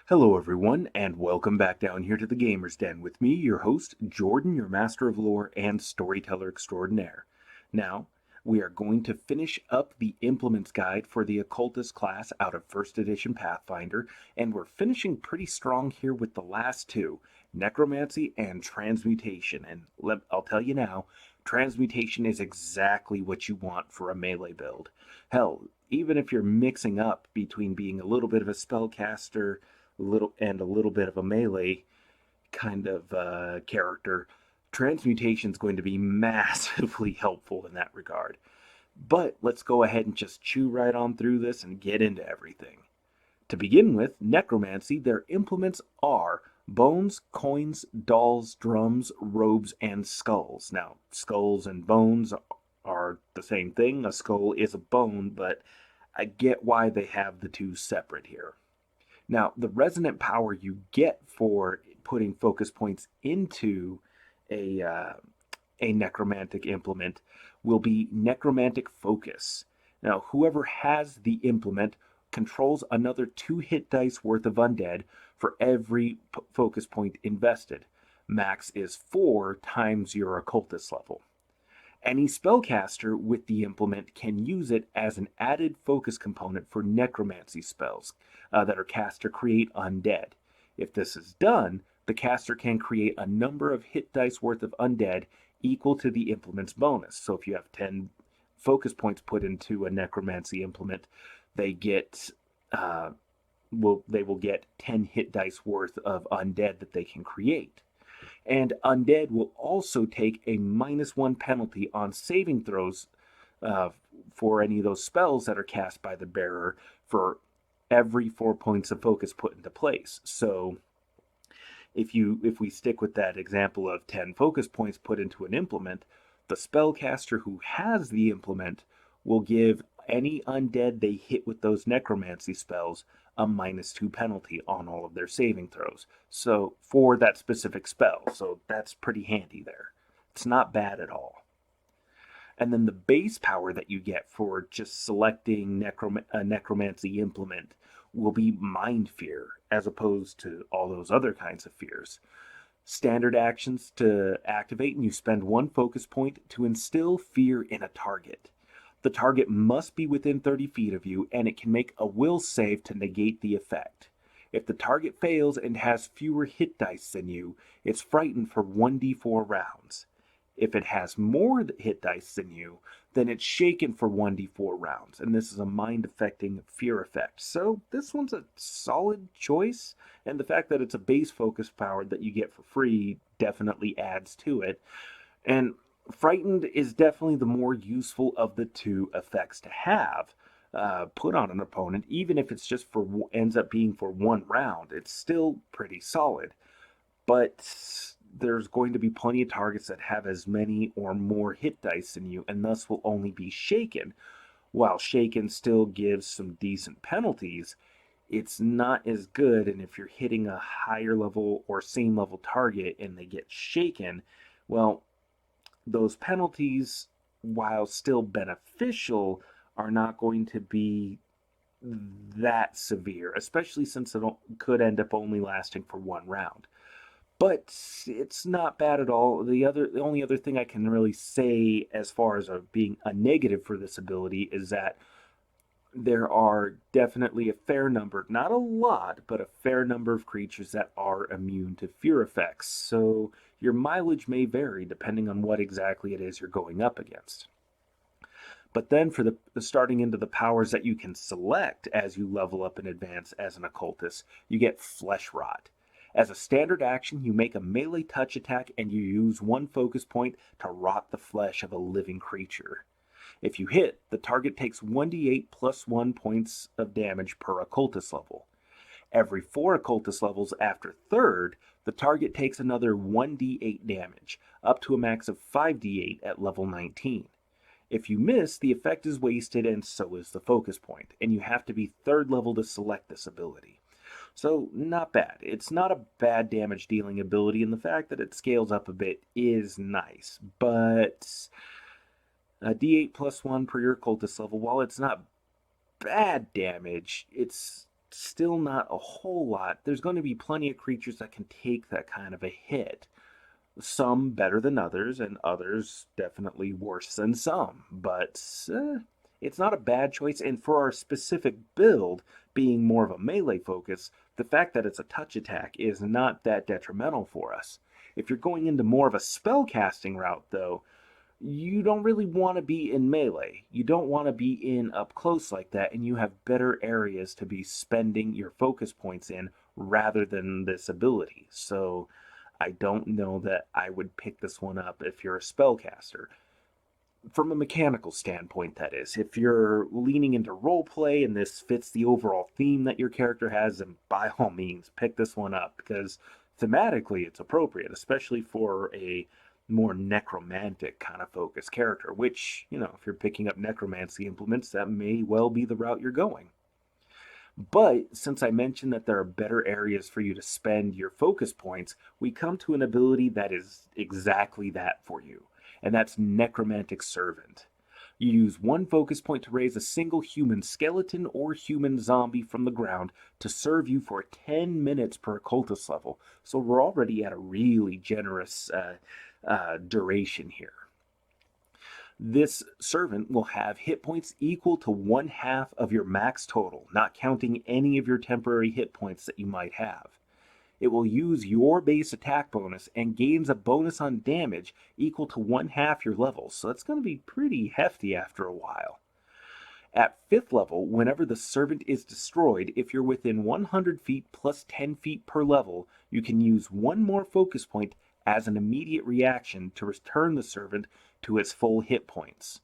Hello everyone, and welcome back down here to the Gamer's Den with me, your host, Jordan, your master of lore and storyteller extraordinaire. Now, we are going to finish up the implements guide for the Occultist class out of 1st edition Pathfinder, and we're finishing pretty strong here with the last two, Necromancy and Transmutation. And I'll tell you now, Transmutation is exactly what you want for a melee build. Hell, even if you're mixing up between being a little bit of a spellcaster, a little bit of a melee kind of character, transmutation is going to be massively helpful in that regard. But let's go ahead and just chew right on through this and get into everything. To begin with, necromancy, their implements are bones, coins, dolls, drums, robes, and skulls. Now, skulls and bones are the same thing. A skull is a bone, but I get why they have the two separate here. Now, the resonant power you get for putting focus points into a, uh, a necromantic implement will be necromantic focus. Now, whoever has the implement controls another 2 hit dice worth of undead for every focus point invested. Max is 4 times your occultist level. Any spellcaster with the implement can use it as an added focus component for necromancy spells that are cast to create undead. If this is done, the caster can create a number of hit dice worth of undead equal to the implement's bonus. So if you have 10 focus points put into a necromancy implement, they get they will get 10 hit dice worth of undead that they can create. And undead will also take a -1 penalty on saving throws uh, for any of those spells that are cast by the bearer for every 4 points of focus put into place. So if we stick with that example of 10 focus points put into an implement, the spellcaster who has the implement will give any undead they hit with those necromancy spells a -2 penalty on all of their saving throws. So for that specific spell. So that's pretty handy there. It's not bad at all. And then the base power that you get for just selecting a necromancy implement will be mind fear, as opposed to all those other kinds of fears. Standard actions to activate, and you spend 1 focus point to instill fear in a target. The target must be within 30 feet of you, and it can make a will save to negate the effect. If the target fails and has fewer hit dice than you, it's frightened for 1d4 rounds. If it has more hit dice than you, then it's shaken for 1d4 rounds, and this is a mind-affecting fear effect. So this one's a solid choice, and the fact that it's a base focus power that you get for free definitely adds to it. And frightened is definitely the more useful of the two effects to have put on an opponent, even if it's just for ends up being for 1 round. It's still pretty solid, but there's going to be plenty of targets that have as many or more hit dice than you, and thus will only be shaken. While shaken still gives some decent penalties, it's not as good. And if you're hitting a higher level or same level target and they get shaken, well, those penalties, while still beneficial, are not going to be that severe, especially since it could end up only lasting for 1 round. But it's not bad at all. The only other thing I can really say as far as being a negative for this ability is that there are definitely a fair number, not a lot, but a fair number of creatures that are immune to fear effects. So your mileage may vary depending on what exactly it is you're going up against. But then for the starting into the powers that you can select as you level up and advance as an occultist, you get Flesh Rot. As a standard action, you make a melee touch attack and you use 1 focus point to rot the flesh of a living creature. If you hit, the target takes 1d8 plus 1 points of damage per occultist level. Every 4 occultist levels after 3rd, the target takes another 1d8 damage, up to a max of 5d8 at level 19. If you miss, the effect is wasted and so is the focus point, and you have to be 3rd level to select this ability. So, not bad. It's not a bad damage dealing ability, and the fact that it scales up a bit is nice, but a d8 plus 1 per your cultist level, while it's not bad damage, it's still not a whole lot. There's going to be plenty of creatures that can take that kind of a hit. Some better than others, and others definitely worse than some. But it's not a bad choice. And for our specific build, being more of a melee focus, the fact that it's a touch attack is not that detrimental for us. If you're going into more of a spell casting route, though, you don't really want to be in melee. You don't want to be in up close like that, and you have better areas to be spending your focus points in rather than this ability. So I don't know that I would pick this one up if you're a spellcaster. From a mechanical standpoint, that is. If you're leaning into roleplay and this fits the overall theme that your character has, then by all means, pick this one up, because thematically it's appropriate, especially for a more necromantic kind of focused character, which, if you're picking up necromancy implements, that may well be the route you're going. But since I mentioned that there are better areas for you to spend your focus points, we come to an ability that is exactly that for you, and that's Necromantic Servant. You use one focus point to raise a single human skeleton or human zombie from the ground to serve you for 10 minutes per occultist level, so we're already at a really generous duration here. This servant will have hit points equal to 1/2 of your max total, not counting any of your temporary hit points that you might have. It will use your base attack bonus and gains a bonus on damage equal to 1/2 your level, so that's going to be pretty hefty after a while. At 5th level, whenever the servant is destroyed, if you're within 100 feet plus 10 feet per level, you can use one more focus point as an immediate reaction to return the servant to its full hit points.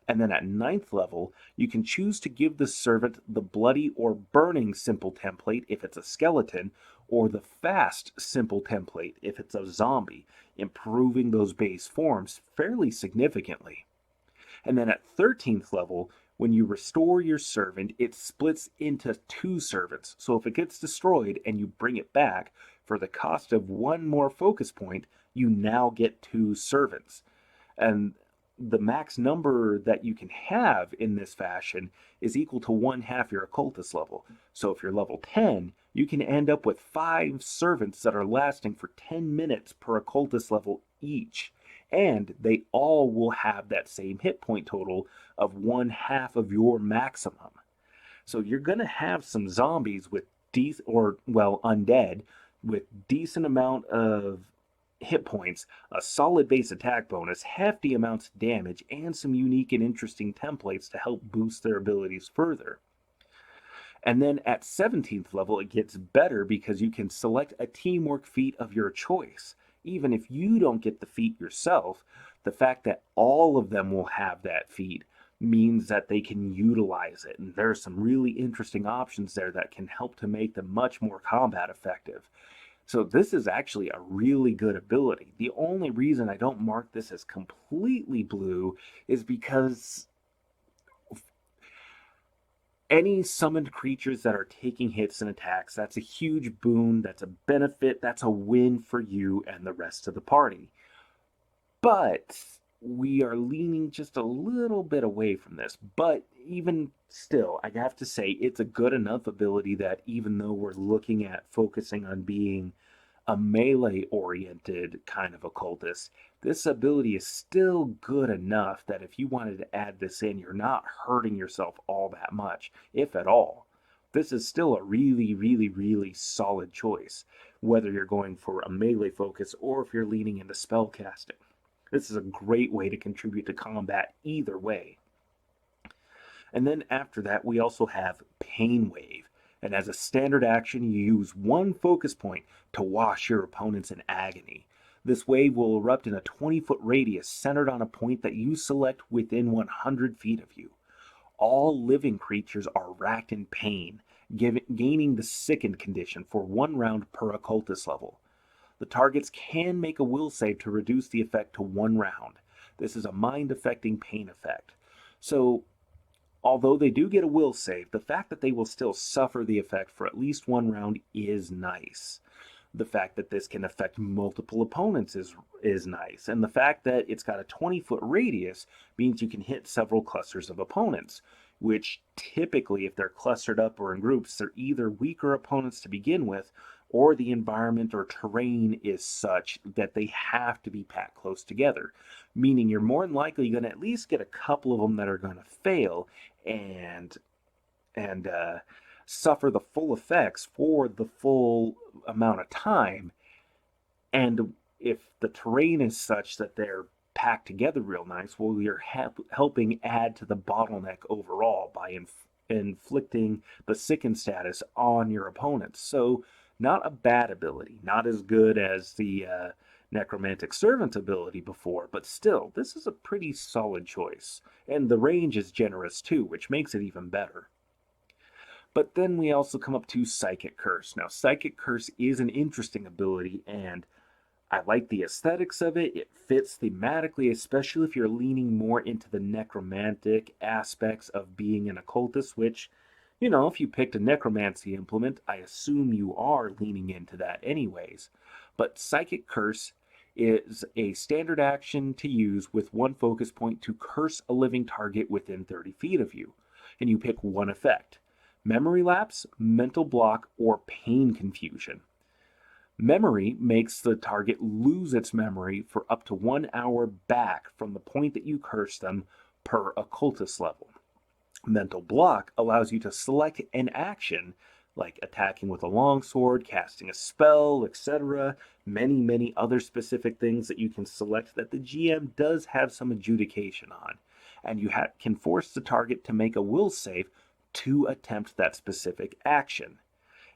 And then at 9th level, you can choose to give the servant the bloody or burning simple template if it's a skeleton, or the fast simple template if it's a zombie, improving those base forms fairly significantly. And then at 13th level, when you restore your servant, it splits into 2 servants. So if it gets destroyed and you bring it back, for the cost of one more focus point, you now get 2 servants. And the max number that you can have in this fashion is equal to 1/2 your occultist level. So if you're level 10, you can end up with 5 servants that are lasting for 10 minutes per occultist level each. And they all will have that same hit point total of 1/2 of your maximum. So you're going to have some zombies with undead with decent amount of hit points, a solid base attack bonus, hefty amounts of damage, and some unique and interesting templates to help boost their abilities further. And then at 17th level, it gets better because you can select a teamwork feat of your choice. Even if you don't get the feat yourself, the fact that all of them will have that feat means that they can utilize it. And there are some really interesting options there that can help to make them much more combat effective. So this is actually a really good ability. The only reason I don't mark this as completely blue is because any summoned creatures that are taking hits and attacks, that's a huge boon, that's a benefit, that's a win for you and the rest of the party. But we are leaning just a little bit away from this. But even still, I have to say it's a good enough ability that even though we're looking at focusing on being a melee-oriented kind of occultist, this ability is still good enough that if you wanted to add this in, you're not hurting yourself all that much, if at all. This is still a really, really, really solid choice, whether you're going for a melee focus or if you're leaning into spellcasting. This is a great way to contribute to combat either way. And then after that, we also have Pain Wave. And as a standard action, you use one focus point to wash your opponents in agony. This wave will erupt in a 20-foot radius centered on a point that you select within 100 feet of you. All living creatures are racked in pain, gaining the sickened condition for 1 round per occultist level. The targets can make a will save to reduce the effect to 1 round. This is a mind-affecting pain effect. So, although they do get a will save, the fact that they will still suffer the effect for at least 1 round is nice. The fact that this can affect multiple opponents is nice. And the fact that it's got a 20-foot radius means you can hit several clusters of opponents. which typically, if they're clustered up or in groups, they're either weaker opponents to begin with, or the environment or terrain is such that they have to be packed close together, meaning you're more than likely going to at least get a couple of them that are going to fail and suffer the full effects for the full amount of time. And if the terrain is such that they're packed together real nice, well, you're helping add to the bottleneck overall by inflicting the sicken status on your opponents. So, not a bad ability, not as good as the necromantic servant ability before, but still, this is a pretty solid choice. And the range is generous too, which makes it even better. But then we also come up to Psychic Curse. Now, Psychic Curse is an interesting ability, and I like the aesthetics of it. It fits thematically, especially if you're leaning more into the necromantic aspects of being an occultist, which, you know, if you picked a necromancy implement, I assume you are leaning into that anyways. But Psychic Curse is a standard action to use with one focus point to curse a living target within 30 feet of you. And you pick one effect: Memory Lapse, Mental Block, or Pain Confusion. Memory makes the target lose its memory for up to 1 hour back from the point that you curse them per occultist level. Mental Block allows you to select an action, like attacking with a longsword, casting a spell, etc. Many other specific things that you can select that the GM does have some adjudication on. And you can force the target to make a will save to attempt that specific action.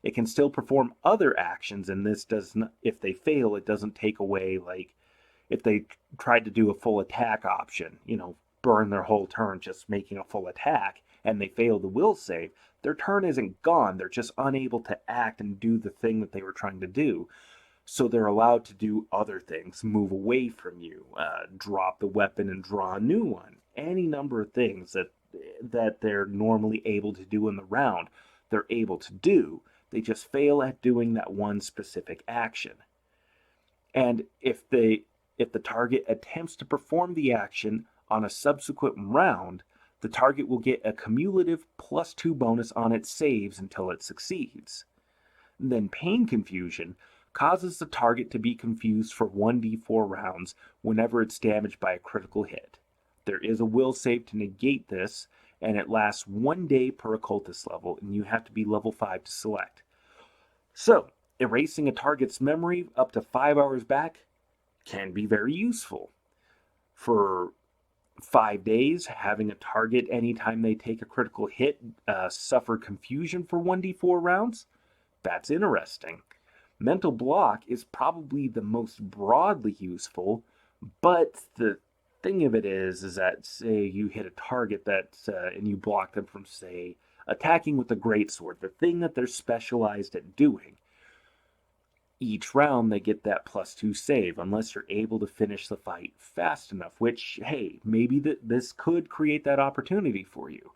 It can still perform other actions, and this does not, if they fail, it doesn't take away, like, if they tried to do a full attack option, you know, burn their whole turn just making a full attack, and they fail the will save, their turn isn't gone, they're just unable to act and do the thing that they were trying to do. So they're allowed to do other things, move away from you, drop the weapon and draw a new one. Any number of things that they're normally able to do in the round, they're able to do. They just fail at doing that one specific action. And if the target attempts to perform the action on a subsequent round, the target will get a cumulative +2 bonus on its saves until it succeeds. Then Pain Confusion causes the target to be confused for 1d4 rounds whenever it's damaged by a critical hit. There is a will save to negate this, and it lasts 1 day per occultist level, and you have to be level 5 to select. So, erasing a target's memory up to 5 hours back can be very useful. For 5 days, having a target anytime they take a critical hit suffer confusion for 1d4 rounds, that's interesting. Mental Block is probably the most broadly useful, but the thing of it is that, say you hit a target and you block them from, say, attacking with a greatsword, the thing that they're specialized at doing. Each round they get that +2 save, unless you're able to finish the fight fast enough, which, hey, maybe this could create that opportunity for you.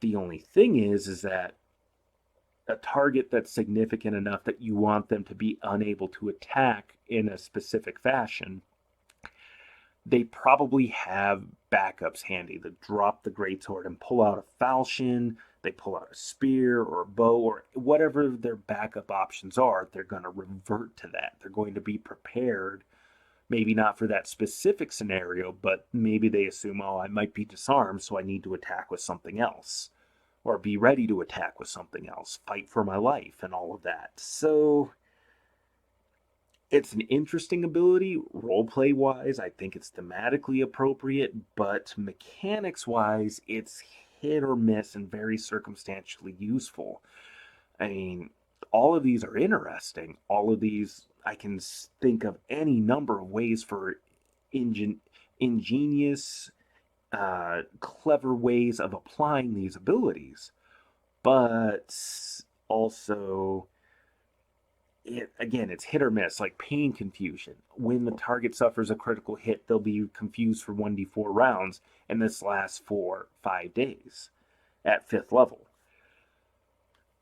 The only thing is that a target that's significant enough that you want them to be unable to attack in a specific fashion, they probably have backups handy that drop the greatsword and pull out a falchion, they pull out a spear or a bow or whatever their backup options are. They're going to revert to that. They're going to be prepared, maybe not for that specific scenario, but maybe they assume, oh, I might be disarmed, so I need to attack with something else, or be ready to attack with something else, fight for my life, and all of that. So it's an interesting ability. Roleplay wise, I think it's thematically appropriate, but mechanics wise, it's hit or miss and very circumstantially useful. I mean, all of these are interesting. All of these, I can think of any number of ways for ingenious, clever ways of applying these abilities. But also, it's hit or miss, like Pain Confusion. When the target suffers a critical hit, they'll be confused for 1d4 rounds, and this lasts for 5 days at 5th level.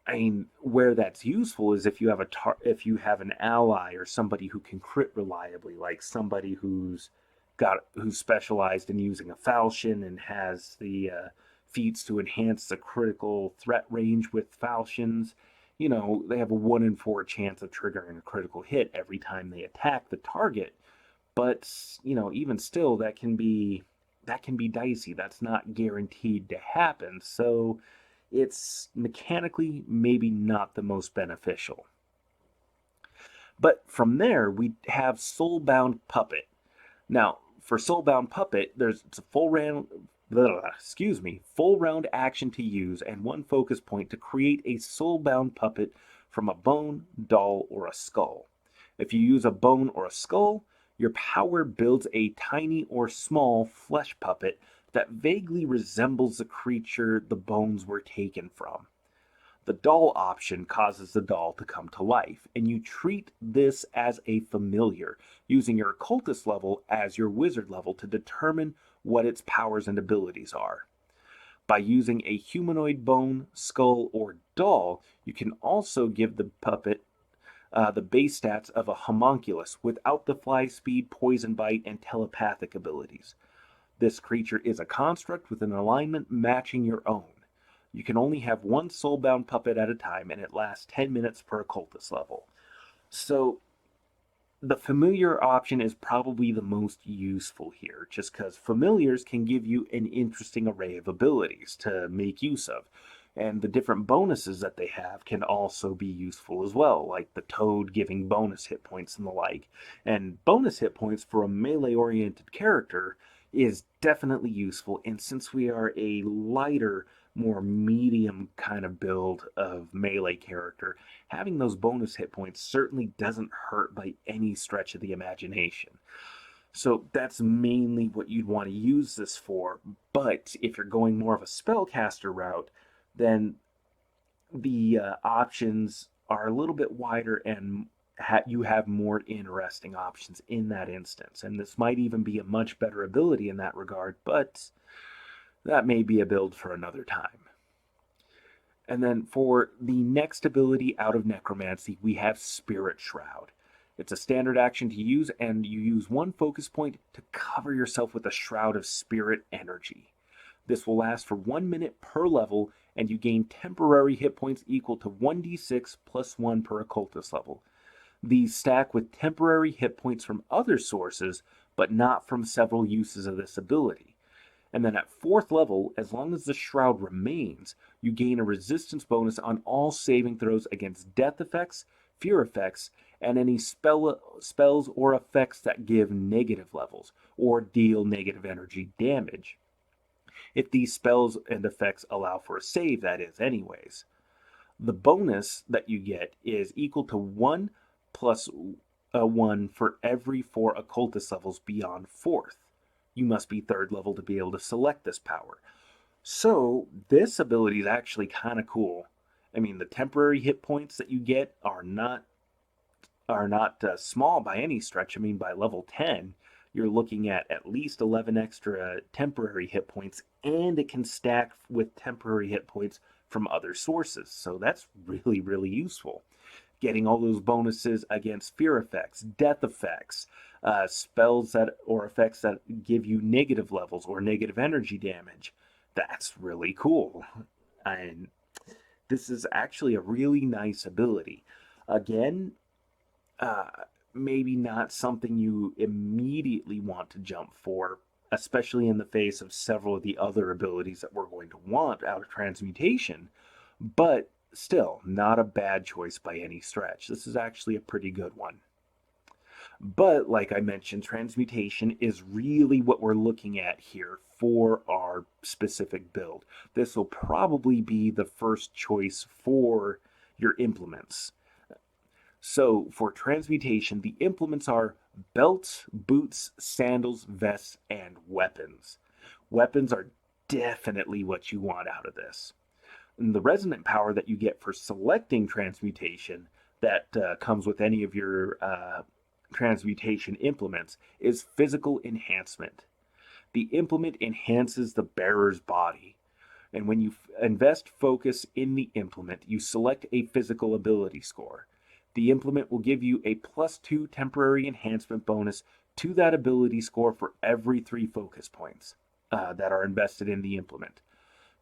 I mean, where that's useful is if you have an ally or somebody who can crit reliably, like somebody who's specialized in using a falchion and has the feats to enhance the critical threat range with falchions. You know, they have a 1 in 4 chance of triggering a critical hit every time they attack the target. But, you know, even still, that can be dicey. That's not guaranteed to happen. So it's mechanically maybe not the most beneficial. But from there, we have Soulbound Puppet. Now, for Soulbound Puppet, it's a full round action to use and 1 focus point to create a soulbound puppet from a bone, doll, or a skull. If you use a bone or a skull, your power builds a tiny or small flesh puppet that vaguely resembles the creature the bones were taken from. The doll option causes the doll to come to life, and you treat this as a familiar, using your occultist level as your wizard level to determine what its powers and abilities are. By using a humanoid bone, skull, or doll, you can also give the puppet the base stats of a homunculus without the fly speed, poison bite, and telepathic abilities. This creature is a construct with an alignment matching your own. You can only have 1 soulbound puppet at a time, and it lasts 10 minutes per occultist level. So the familiar option is probably the most useful here, just because familiars can give you an interesting array of abilities to make use of. And the different bonuses that they have can also be useful as well, like the toad giving bonus hit points and the like. And bonus hit points for a melee-oriented character is definitely useful, and since we are a lighter, more medium kind of build of melee character, having those bonus hit points certainly doesn't hurt by any stretch of the imagination. So that's mainly what you'd want to use this for, but if you're going more of a spellcaster route, then the options are a little bit wider and you have more interesting options in that instance. And this might even be a much better ability in that regard, but that may be a build for another time. And then for the next ability out of Necromancy, we have Spirit Shroud. It's a standard action to use, and you use 1 focus point to cover yourself with a shroud of spirit energy. This will last for 1 minute per level, and you gain temporary hit points equal to 1d6 plus 1 per occultist level. These stack with temporary hit points from other sources, but not from several uses of this ability. And then at 4th level, as long as the shroud remains, you gain a resistance bonus on all saving throws against death effects, fear effects, and any spells or effects that give negative levels or deal negative energy damage. If these spells and effects allow for a save, that is, anyways. The bonus that you get is equal to 1 plus 1 for every 4 occultist levels beyond 4th. You must be 3rd level to be able to select this power. So this ability is actually kind of cool. I mean, the temporary hit points that you get are not small by any stretch. I mean, by level 10, you're looking at least 11 extra temporary hit points, and it can stack with temporary hit points from other sources. So that's really, really useful. Getting all those bonuses against fear effects, death effects, spells that or effects that give you negative levels or negative energy damage. That's really cool. And this is actually a really nice ability. Again, maybe not something you immediately want to jump for, especially in the face of several of the other abilities that we're going to want out of Transmutation, but still, not a bad choice by any stretch. This is actually a pretty good one. But, like I mentioned, Transmutation is really what we're looking at here for our specific build. This will probably be the first choice for your implements. So, for Transmutation, the implements are belts, boots, sandals, vests, and weapons. Weapons are definitely what you want out of this. And the resonant power that you get for selecting Transmutation that comes with any of your Transmutation implements is Physical Enhancement. The implement enhances the bearer's body. And when you invest focus in the implement, you select a physical ability score. The implement will give you a +2 temporary enhancement bonus to that ability score for every 3 focus points that are invested in the implement.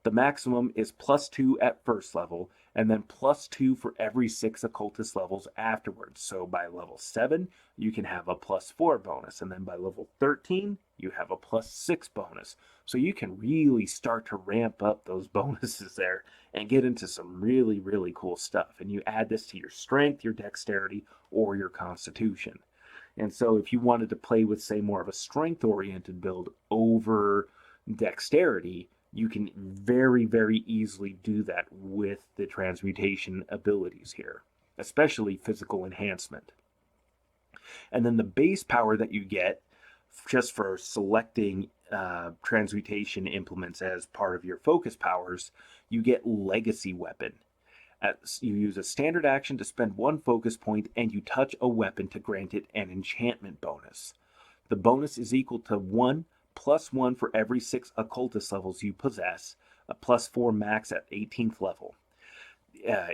The maximum is +2 at first level, and then +2 for every 6 occultist levels afterwards. So by level 7, you can have a +4 bonus, and then by level 13, you have a +6 bonus. So you can really start to ramp up those bonuses there and get into some really, really cool stuff. And you add this to your strength, your dexterity, or your constitution. And so if you wanted to play with, say, more of a strength-oriented build over dexterity, you can very, very easily do that with the transmutation abilities here, especially physical enhancement. And then the base power that you get just for selecting transmutation implements as part of your focus powers, you get legacy weapon. You use a standard action to spend 1 focus point, and you touch a weapon to grant it an enchantment bonus. The bonus is equal to 1 + 1 for every 6 occultist levels you possess, a +4 max at 18th level.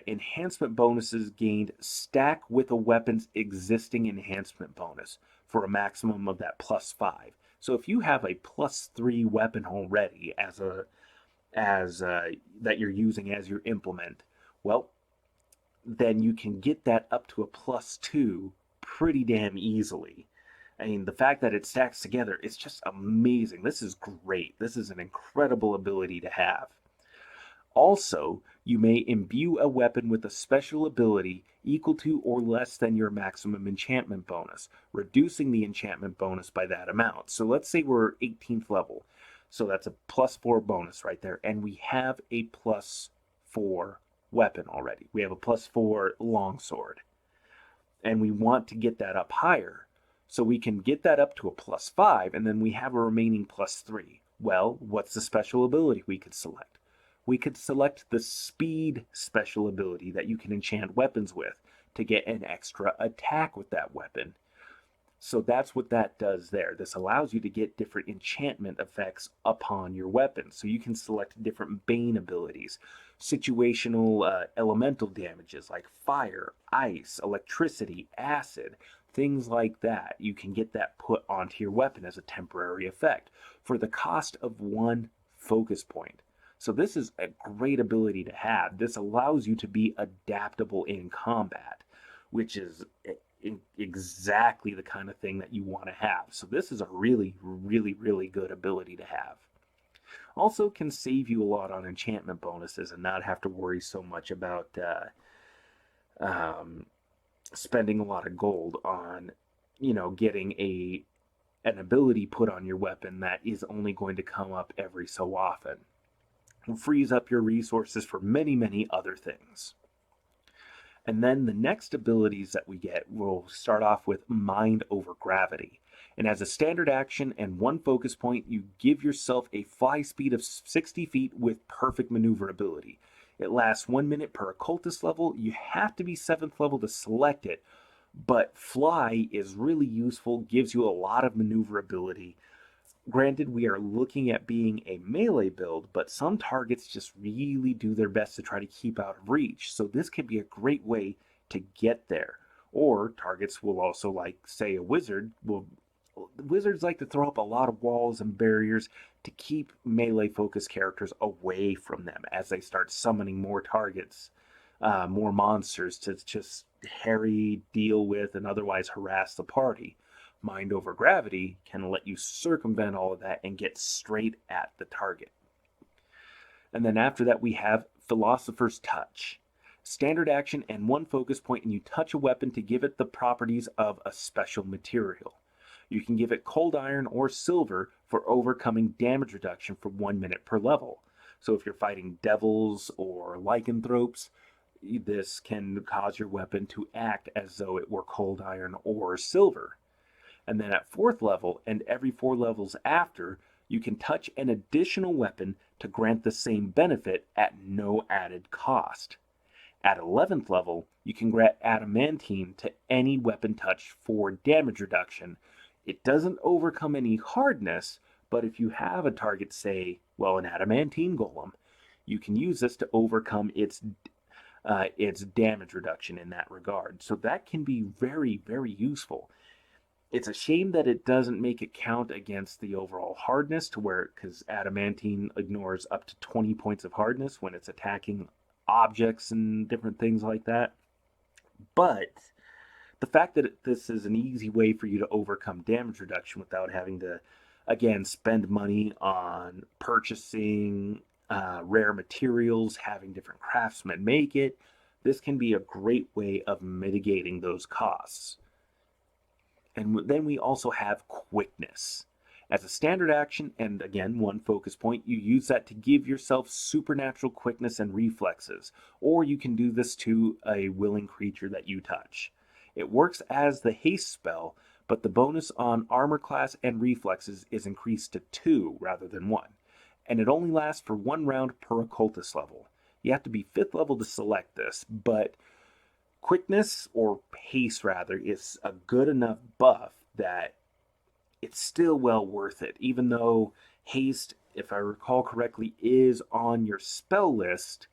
Enhancement bonuses gained stack with a weapon's existing enhancement bonus for a maximum of that +5. So if you have a +3 weapon already that you're using as your implement, well, then you can get that up to a +2 pretty damn easily. I mean, the fact that it stacks together is just amazing. This is great. This is an incredible ability to have. Also, you may imbue a weapon with a special ability equal to or less than your maximum enchantment bonus, reducing the enchantment bonus by that amount. So let's say we're 18th level. So that's a +4 bonus right there. And we have a +4 weapon already. We have a +4 longsword. And we want to get that up higher. So we can get that up to a +5, and then we have a remaining +3. Well, what's the special ability we could select? We could select the speed special ability that you can enchant weapons with to get an extra attack with that weapon. So that's what that does there. This allows you to get different enchantment effects upon your weapon. So you can select different bane abilities, situational elemental damages like fire, ice, electricity, acid, things like that. You can get that put onto your weapon as a temporary effect for the cost of 1 focus point. So this is a great ability to have. This allows you to be adaptable in combat, which is exactly the kind of thing that you want to have. So this is a really, really, really good ability to have. Also can save you a lot on enchantment bonuses and not have to worry so much about spending a lot of gold on, getting an ability put on your weapon that is only going to come up every so often. It frees up your resources for many, many other things. And then the next abilities that we get will start off with Mind over Gravity. And as a standard action and 1 focus point, you give yourself a fly speed of 60 feet with perfect maneuverability. It lasts 1 minute per occultist level. You have to be 7th level to select it, but fly is really useful, gives you a lot of maneuverability. Granted, we are looking at being a melee build, but some targets just really do their best to try to keep out of reach. So this can be a great way to get there. Or targets will also, like, say, a wizard. Wizards like to throw up a lot of walls and barriers to keep melee-focused characters away from them as they start summoning more targets, more monsters to just harry, deal with, and otherwise harass the party. Mind over Gravity can let you circumvent all of that and get straight at the target. And then after that we have Philosopher's Touch. Standard action and 1 focus point, and you touch a weapon to give it the properties of a special material. You can give it cold iron or silver for overcoming damage reduction for 1 minute per level. So if you're fighting devils or lycanthropes, this can cause your weapon to act as though it were cold iron or silver. And then at 4th level, and every 4 levels after, you can touch an additional weapon to grant the same benefit at no added cost. At 11th level, you can grant adamantine to any weapon touched for damage reduction. It doesn't overcome any hardness, but if you have a target, say, an adamantine golem, you can use this to overcome its damage reduction in that regard. So that can be very, very useful. It's a shame that it doesn't make it count against the overall hardness to where, because adamantine ignores up to 20 points of hardness when it's attacking objects and different things like that. But the fact that this is an easy way for you to overcome damage reduction without having to, again, spend money on purchasing rare materials, having different craftsmen make it, this can be a great way of mitigating those costs. And then we also have quickness. As a standard action, and again, one focus point, you use that to give yourself supernatural quickness and reflexes, or you can do this to a willing creature that you touch. It works as the haste spell, but the bonus on armor class and reflexes is increased to 2 rather than 1, and it only lasts for 1 round per occultist level. You have to be 5th level to select this, but quickness, or haste rather, is a good enough buff that it's still well worth it, even though haste, if I recall correctly, is on your spell list.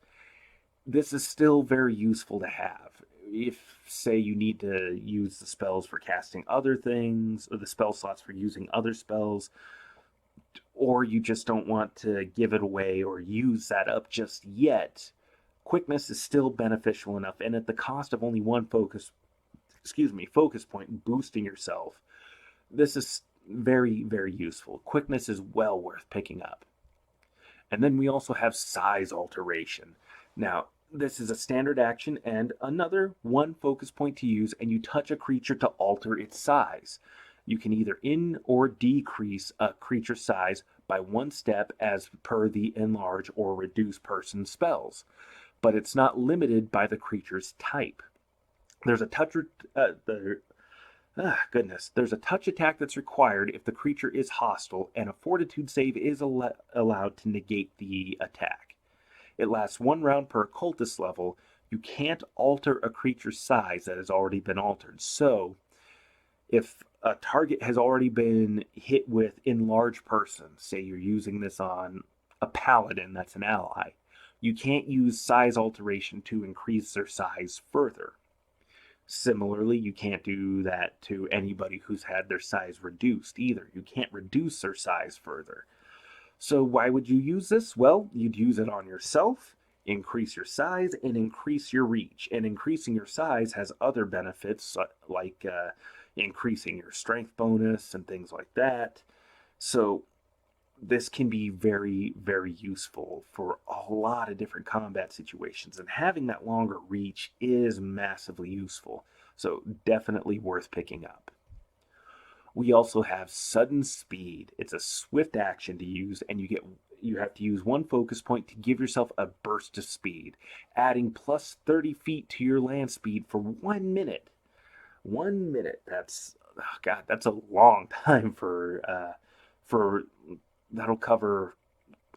This is still very useful to have. If, say, you need to use the spells for casting other things, or the spell slots for using other spells, or you just don't want to give it away or use that up just yet, quickness is still beneficial enough, and at the cost of only one focus point boosting yourself, this is very, very useful. Quickness is well worth picking up. And then we also have size alteration. Now, this is a standard action and another one focus point to use, and you touch a creature to alter its size. You can either or decrease a creature's size by 1 step as per the enlarge or reduce person spells, but it's not limited by the creature's type. There's a touch there's a touch attack that's required if the creature is hostile, and a fortitude save is allowed to negate the attack. It lasts 1 round per occultist level. You can't alter a creature's size that has already been altered. So, if a target has already been hit with enlarge person, say you're using this on a paladin that's an ally, you can't use size alteration to increase their size further. Similarly, you can't do that to anybody who's had their size reduced either. You can't reduce their size further. So why would you use this? Well, you'd use it on yourself, increase your size, and increase your reach. And increasing your size has other benefits, like increasing your strength bonus and things like that. So this can be very, very useful for a lot of different combat situations, and having that longer reach is massively useful, so definitely worth picking up. We also have sudden speed. It's a swift action to use, and you have to use 1 focus point to give yourself a burst of speed, adding plus 30 feet to your land speed for 1 minute. 1 minute, that's, oh God, that's a long time for that'll cover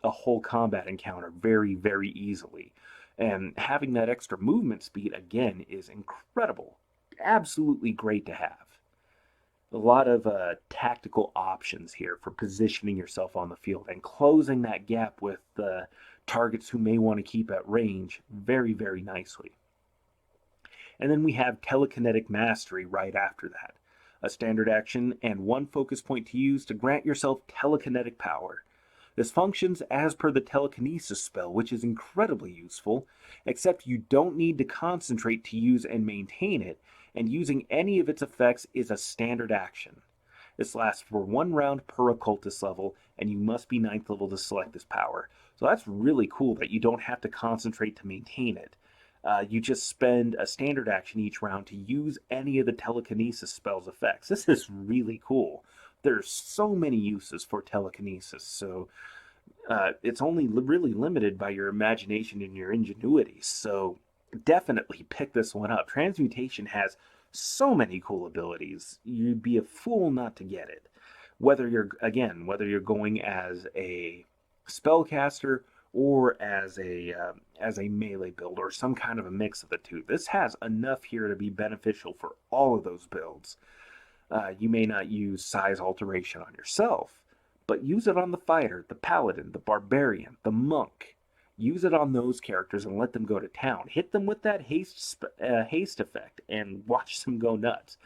a whole combat encounter very, very easily. And having that extra movement speed, again, is incredible. Absolutely great to have. A lot of tactical options here for positioning yourself on the field and closing that gap with targets who may want to keep at range very, very nicely. And then we have telekinetic mastery right after that. A standard action and 1 focus point to use to grant yourself telekinetic power. This functions as per the telekinesis spell, which is incredibly useful, except you don't need to concentrate to use and maintain it, and using any of its effects is a standard action. This lasts for 1 round per occultist level, and you must be 9th level to select this power. So that's really cool that you don't have to concentrate to maintain it. You just spend a standard action each round to use any of the telekinesis spell's effects. This is really cool. There's so many uses for telekinesis, so it's only really limited by your imagination and your ingenuity. So definitely pick this one up. Transmutation has so many cool abilities. You'd be a fool not to get it. Whether you're going as a spellcaster or as a melee build, or some kind of a mix of the two. This has enough here to be beneficial for all of those builds. You may not use size alteration on yourself, but use it on the fighter, the paladin, the barbarian, the monk. Use it on those characters and let them go to town. Hit them with that haste effect and watch them go nuts.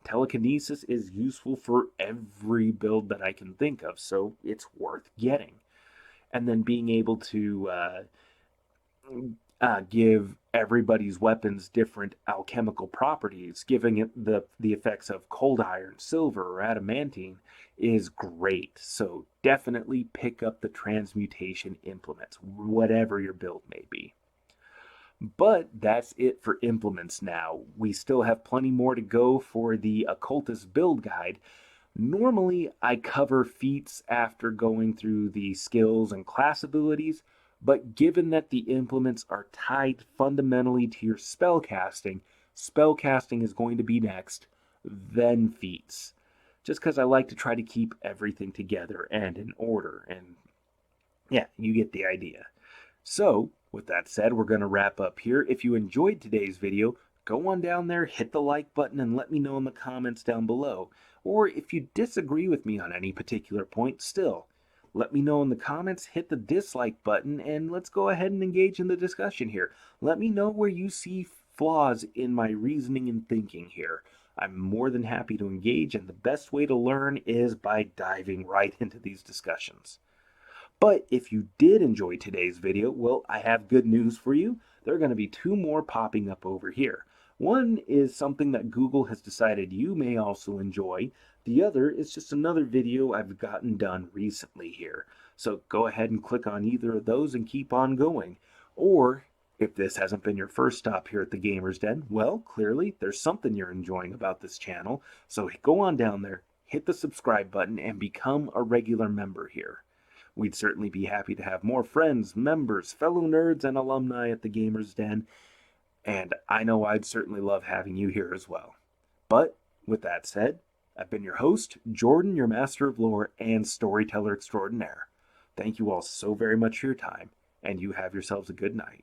telekinesis is useful for every build that I can think of, so it's worth getting. And then being able to give everybody's weapons different alchemical properties, giving it the effects of cold iron, silver, or adamantine is great. So definitely pick up the transmutation implements, whatever your build may be. But that's it for implements now. We still have plenty more to go for the Occultist build guide. Normally, I cover feats after going through the skills and class abilities, but given that the implements are tied fundamentally to your spellcasting is going to be next, then feats. Just because I like to try to keep everything together and in order, and yeah, you get the idea. So, with that said, we're going to wrap up here. If you enjoyed today's video, go on down there, hit the like button, and let me know in the comments down below. Or if you disagree with me on any particular point, still, let me know in the comments, hit the dislike button, and let's go ahead and engage in the discussion here. Let me know where you see flaws in my reasoning and thinking here. I'm more than happy to engage, and the best way to learn is by diving right into these discussions. But if you did enjoy today's video, well, I have good news for you. There are going to be 2 more popping up over here. One is something that Google has decided you may also enjoy. The other is just another video I've gotten done recently here. So go ahead and click on either of those and keep on going. Or if this hasn't been your first stop here at the Gamer's Den, well, clearly there's something you're enjoying about this channel. So go on down there, hit the subscribe button, and become a regular member here. We'd certainly be happy to have more friends, members, fellow nerds, and alumni at the Gamer's Den, and I know I'd certainly love having you here as well. But, with that said, I've been your host, Jordan, your Master of Lore and Storyteller Extraordinaire. Thank you all so very much for your time, and you have yourselves a good night.